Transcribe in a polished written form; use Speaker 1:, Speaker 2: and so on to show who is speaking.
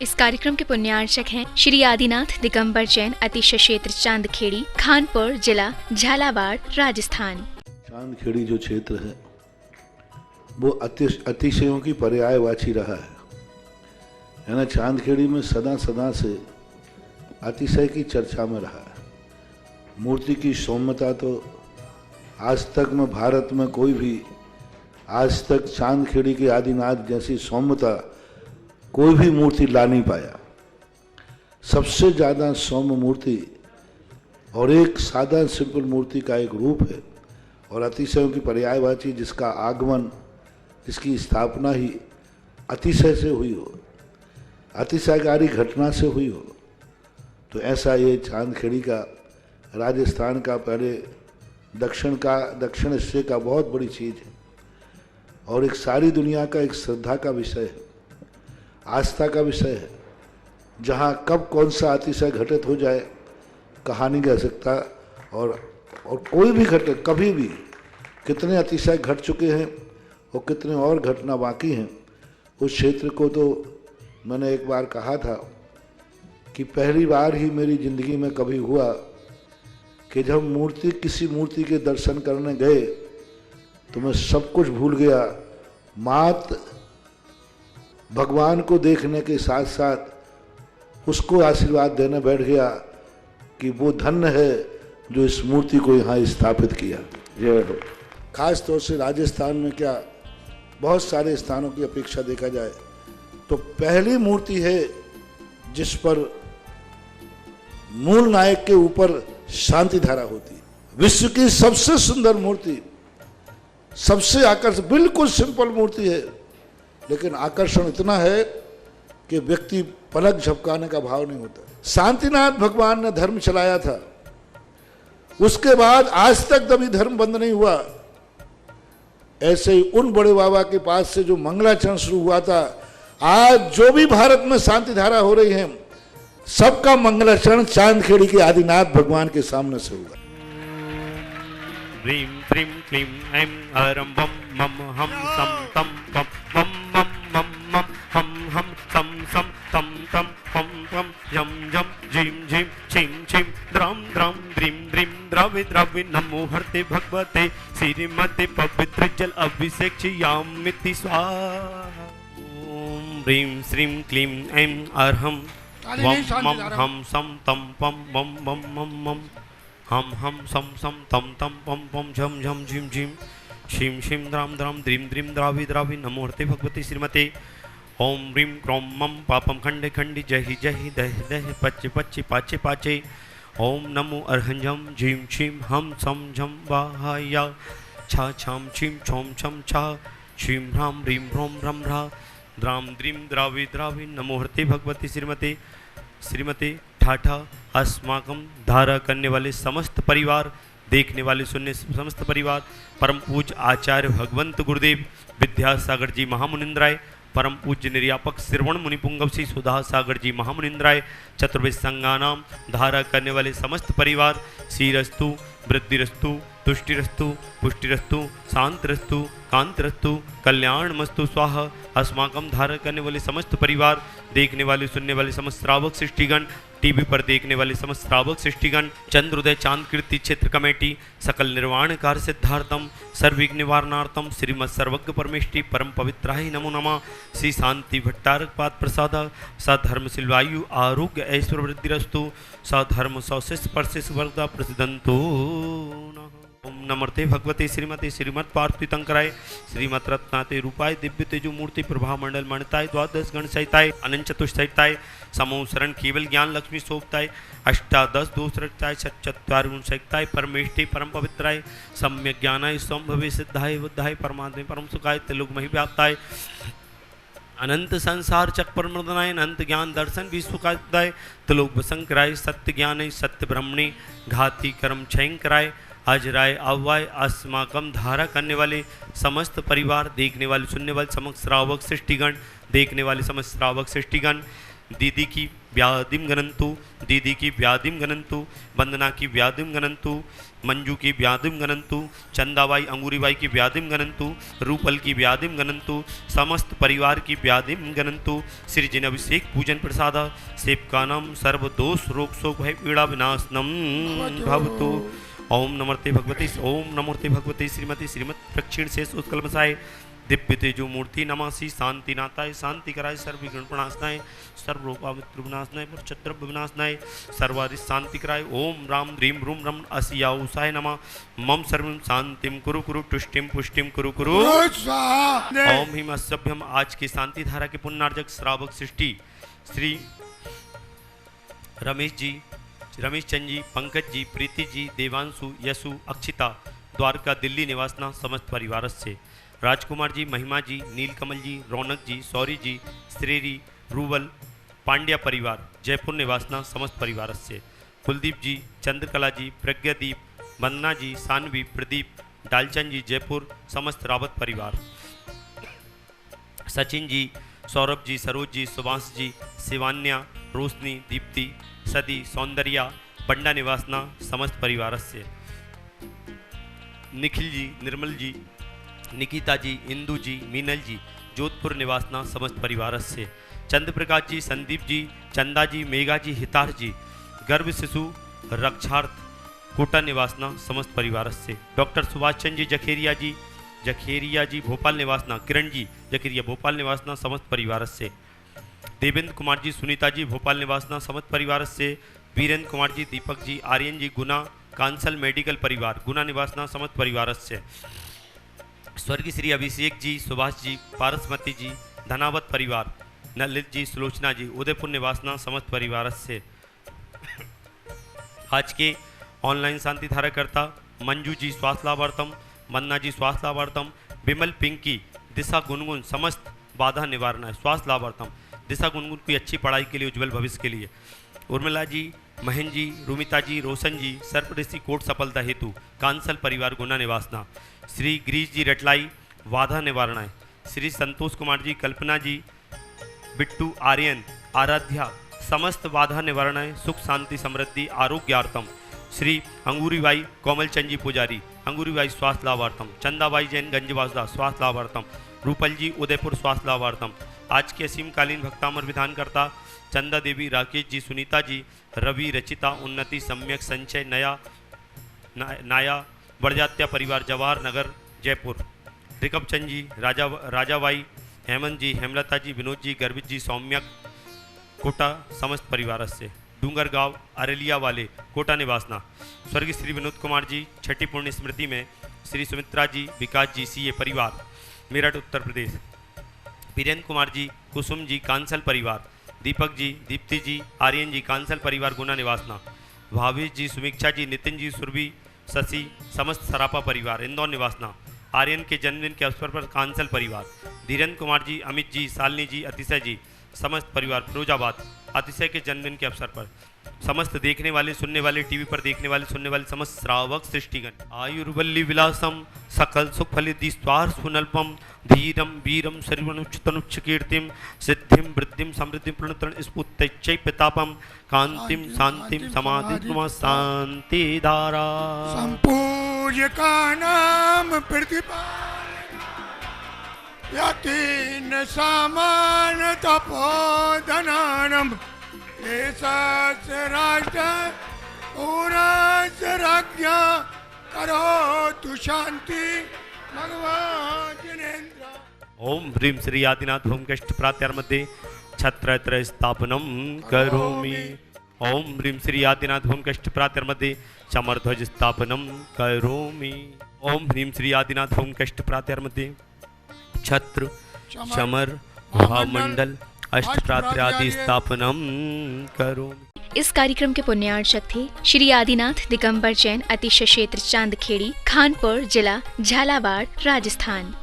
Speaker 1: इस कार्यक्रम के पुण्यार्चक हैं श्री आदिनाथ दिगंबर जैन अतिशय क्षेत्र चांदखेड़ी, खानपुर जिला, झालावाड़, राजस्थान।
Speaker 2: चांदखेड़ी जो क्षेत्र है वो अतिशयों की पर्यायवाची रहा है ना। चांदखेड़ी में सदा सदा से अतिशय की चर्चा में रहा है। मूर्ति की सौम्यता तो आज तक में भारत में कोई भी आज तक चांदखेड़ी के आदिनाथ जैसी सौम्यता कोई भी मूर्ति ला नहीं पाया। सबसे ज़्यादा सौम्य मूर्ति और एक सादा सिंपल मूर्ति का एक रूप है और अतिशयों की पर्यायवाची जिसका आगमन, जिसकी स्थापना ही अतिशय से हुई हो, अतिशयकारी घटना से हुई हो, तो ऐसा ये चांदखेड़ी का राजस्थान का पहले दक्षिण हिस्से का बहुत बड़ी चीज़ है और एक सारी दुनिया का एक श्रद्धा का विषय है, आस्था का विषय है। जहाँ कब कौन सा अतिशय घटित हो जाए कहा नहीं जा सकता और कोई भी घटना कभी भी कितने अतिशय घट चुके हैं और कितने और घटना बाकी हैं। उस क्षेत्र को तो मैंने एक बार कहा था कि पहली बार ही मेरी ज़िंदगी में कभी हुआ कि जब किसी मूर्ति के दर्शन करने गए तो मैं सब कुछ भूल गया। मात भगवान को देखने के साथ साथ उसको आशीर्वाद देने बैठ गया कि वो धन्य है जो इस मूर्ति को यहाँ स्थापित किया। जय हो। खास तौर से राजस्थान में क्या बहुत सारे स्थानों की अपेक्षा देखा जाए तो पहली मूर्ति है जिस पर मूल नायक के ऊपर शांति धारा होती है। विश्व की सबसे सुंदर मूर्ति, सबसे आकर्षक, बिल्कुल सिंपल मूर्ति है लेकिन आकर्षण इतना है कि व्यक्ति पलक झपकाने का भाव नहीं होता। शांतिनाथ भगवान ने धर्म चलाया था, उसके बाद आज तक कभी धर्म बंद नहीं हुआ। ऐसे ही उन बड़े बाबा के पास से जो मंगलाचरण शुरू हुआ था, आज जो भी भारत में शांति धारा हो रही है सबका मंगलाचरण चांदखेड़ी के आदिनाथ भगवान के सामने से हुआ।
Speaker 3: ह्रीं श्रीं क्लीं ऐं अरं बम मम हम सम तम पम मम मम मम मम हम हम सम सम तम तम पम पम यम यम जीं जीं छिं छिं द्रम द्रम द्रीं द्रीं द्रवि द्रवि नमो हरते भगवते श्रीमते पवित्र जल अभिषेक्ष्यामिति स्वाहा। ओम ह्रीं श्रीं क्लीं ऐं अरहं वम मम हम सम तम पम मम मम मम मम हम सम सम तम तम पम पम झम झम झिम झिम शिम शिम द्राम द्राम द्रीम द्रीम द्रावि द्रावि नमो हरते भगवती श्रीमते। ओम ह्रीं क्रोम मम पापम खंडे खंडी जहि जहि दह दह पच्चे पच्चे पाचे पाचे। ओम नमो अर्हंझम झीम छिम हम सम झम वाहाया छा छाम छिम छोम छम छा शिम ह्राम ह्रीं ह्रोम ह्रम ह्रा द्राम द्रीम द्रावि द्रावि नमो हरते भगवती श्रीमते। श्रीमती ठाठा अस्माकम धारा करने वाले समस्त परिवार, देखने वाले सुनने समस्त परिवार, परम पूज्य आचार्य भगवंत गुरुदेव विद्यासागर जी महामुनिंद्राय, परम पूज्य निर्यापक श्रवण मुनिपुंगव श्री सुधा सागर जी महामुनिंद्राय, चतुर्वेद संज्ञानाम धारा करने वाले समस्त परिवार, श्रीरस्तु वृद्धिरस्तु तुष्टिरस्तु पुष्टिरस्तु शांतिरस्तु कांतिरस्तु कल्याणमस्तु स्वाहा। अस्माकम धारण करने वाले समस्त परिवार, देखने वाले सुनने वाले समस्त श्रावक सृष्टिगण, टीवी पर देखने वाले समस्त श्रावक सृष्टिगण, चंद्रोदय चांद कीर्ति क्षेत्र कमेटी, सकल निर्वाण कार्य सिद्धार्थम सर्विघ्न निवारणार्थम श्रीमद सर्वज्ञ परमेष्टि परम पवित्राय नमो नमः। श्री शांति भट्टारक पाद प्रसाद सधर्म शिलवायु आरोग्य ऐश्वर्य वृद्धिरस्तु सधर्म सौशिष्ट परशिष्ट वर्धा प्रसिद्धंतो। ओम नमर्ते भगवते श्रीमते श्रीमद पार्थिव तंकराय श्रीमद रत्नाते रूपाय दिव्य तेजो मूर्ति प्रभा मंडल मणिताय द्वादश गण सहिताय अनंत चतुष्टयताय समो शरण केवल ज्ञान लक्ष्मी शोभताय अष्टादश दोषरताय सच्चत्वार गुण सहिताय परमेष्टि परम पवित्राय सम्यक ज्ञानाय संभवे सिद्धाय बुद्धाय परमात्मे परम सुखाय त्रिलोक महि व्याप्ताय अनंत संसार चक्र मर्दनाय अनंत ज्ञान दर्शन विश्वकाय त्रिलोक वसंकराय सत्य ज्ञान सत्य ब्रह्मणे घाती कर्म क्षयंकराय अजराय अव्वाय। अस्माकम धारा करने वाले समस्त परिवार, देखने वाले सुनने वाले समस्त श्रावक सृष्टिगण, देखने वाले समस्त श्रावक सृष्टिगण, दीदी की व्याधिम गणंतु, दीदी की व्याधिम गणंतु, वंदना की व्याधिम गणंतु, मंजू की व्याधिम गणंतु, चंदाबाई अंगूरीबाई की व्याधिम गणंतु, रूपल की व्याधिम गणंतु, समस्त परिवार की व्याधिम गणंतु। श्री जिन अभिषेक पूजन प्रसाद सेवकानम सर्व दोष रोग शोक भय पीड़ा विनाशनम भवतु। ओम नमस्ते भगवती, ओम नमस्ते भगवती श्रीमती श्रीमत प्रक्षीण शेष उत्कलमसाय दिव्य तेजो मूर्ति नमासि शांति नाताय शांति कराय सर्व विघ्न प्रणाशनाय सर्व रोगामित्र विनाशनाय चत्रभ विनाशनाय सर्वादि शांति कराय। ओम राम ह्रीम रूम रम असियाउसाय नमः। मम सर्वं शांतिम कुरु कुरु तुष्टिम पुष्टिम कुरु कुरु। ओम हिम असभ्यम। आज की शांति धारा के पुण्यार्जक श्रावक सृष्टि श्री रमेश जी, रमेश चंद जी, पंकज जी, प्रीति जी, देवांशु, यशु, अक्षिता, द्वारका दिल्ली निवासना समस्त परिवार से, राजकुमार जी, महिमा जी, नीलकमल जी, रौनक जी, सौरी जी, श्रेरी, रूबल, पांड्या परिवार जयपुर निवासना समस्त परिवार से, कुलदीप जी, चंद्रकला जी, प्रज्ञादीप, वंदना जी, सानवी, प्रदीप, डालचंद जी, जयपुर समस्त रावत परिवार, सचिन जी, सौरभ जी, सरोज जी, सुभाष जी, शिवान्या, रोशनी, दीप्ति, सदी, सौंदर्या, बंडा निवासना समस्त परिवार से, निखिल जी, निर्मल जी, निकिता जी, इंदू जी, मीनल जी, जोधपुर निवासना समस्त परिवार से, चंद्र प्रकाश जी, संदीप जी, चंदा जी, मेघा जी, हितार जी, गर्भ शिशु रक्षार्थ कोटा निवासना समस्त परिवार से, डॉक्टर सुभाष चंद्र जी, जखेरिया जी भोपाल निवासना, किरण जी जखेरिया भोपाल निवासना समस्त परिवार से, देवेंद्र कुमार जी, सुनीता जी भोपाल निवासना समस्त परिवार से, वीरेंद्र कुमार जी, दीपक जी, आर्यन जी, गुना कांसल मेडिकल परिवार गुना निवासना समस्त परिवार से, स्वर्गीय श्री अभिषेक जी, सुभाष जी, पारसमती जी, धनावत परिवार, ललित जी, सुलोचना जी, उदयपुर निवासना समस्त परिवार से, आज के ऑनलाइन शांति धाराकर्ता मंजू जी स्वास्थ्य लाभार्थम, मन्ना जी स्वास्थ्य लाभार्थम, विमल पिंकी, दिशा गुनगुन समस्त बाधा निवारण है स्वास्थ्य लाभार्थम, दिशा गुनगुन की अच्छी पढ़ाई के लिए उज्जवल भविष्य के लिए, उर्मिला जी, महेंद्र जी, रूमिता जी, रोशन जी, सर्पदृष्टि कोट सफलता हेतु कांसल परिवार गुना निवासना, श्री गिरीश जी रटलाई बाधा निवारण है, श्री संतोष कुमार जी, कल्पना जी, बिट्टू, आर्यन, आराध्या समस्त बाधा निवारण है सुख शांति समृद्धि आरोग्यार्थम, श्री अंगूरीबाई कोमल चंद जी पुजारी अंगूरीबाई स्वास्थ्य लाभार्थम, चंदाबाई जैन गंजवासदा स्वास्थ्य लाभार्थम, रूपल जी उदयपुर स्वास्थ्य लाभार्थम, आज के असीमकालीन भक्तामर विधानकर्ता चंदा देवी, राकेश जी, सुनीता जी, रवि, रचिता, उन्नति, सम्यक, संचय, नाया बड़जात्या परिवार जवाहर नगर जयपुर, रिकब चंद जी, राजाबाई, हेमंत जी, हेमलता जी, विनोद जी, गर्भित जी, सौम्यक कोटा समस्त परिवार से, डूंगर गांव अरेलिया वाले कोटा निवासना, स्वर्गीय श्री विनोद कुमार जी छठी पुण्य स्मृति में, श्री सुमित्रा जी, विकास जी, सीए परिवार मेरठ उत्तर प्रदेश, वीरेंद्र कुमार जी, कुसुम जी कांसल परिवार, दीपक जी, दीप्ति जी, आर्यन जी कांसल परिवार गुना निवासना, भावेश जी, सुमीक्षा जी, नितिन जी, सुरभि, शशि समस्त सरापा परिवार इंदौर निवासना, आर्यन के जन्मदिन के अवसर पर कांसल परिवार, धीरेन्द्र कुमार जी, अमित जी, शालिनी जी, अतिशय जी समस्त परिवार फिरोजाबाद अतिशय के जन्मदिन के अवसर पर, समस्त देखने वाले सुनने वाले टीवी पर देखने वाले सुनने वाले समस्त श्रावक सृष्टिगण, आयुर्वल्ली विलासम सकल सुख फलिति स्वार सुनल्पम धीरम वीरम शरीरनुच्च कीर्तिम सिद्धिम वृद्धिम समृद्धिम प्रणतरण स्फूर्तिचै प्रतापम कांतिम शांतिम समाधिम शांति धारा
Speaker 4: संपूज्य का नाम प्रतिपा यतीन सामान तपोधनानम देशस्य राष्ट्र पूरस्य राज्ञा करोतु शांति भगवान जिनेन्द्र।
Speaker 3: ओम ह्रीं श्री आदिनाथ होम कष्ट प्रात्यार्मध्ये छत्रत्र स्थापनम करोमि। ओम ह्रीं श्री आदिनाथ होम कष्ट प्रात्यार्मध्ये समरध्वज स्थापनम करोमि। ओम ह्रीं श्री आदिनाथ होम कष्ट प्रात्यार्मध्ये छत्र समर भावमंडल अष्टप्रात्यादि स्थापनम करोमि।
Speaker 1: इस कार्यक्रम के पुण्यार्चक थे श्री आदिनाथ दिगंबर जैन अतिशय क्षेत्र चांदखेड़ी, खानपुर जिला, झालावाड़, राजस्थान।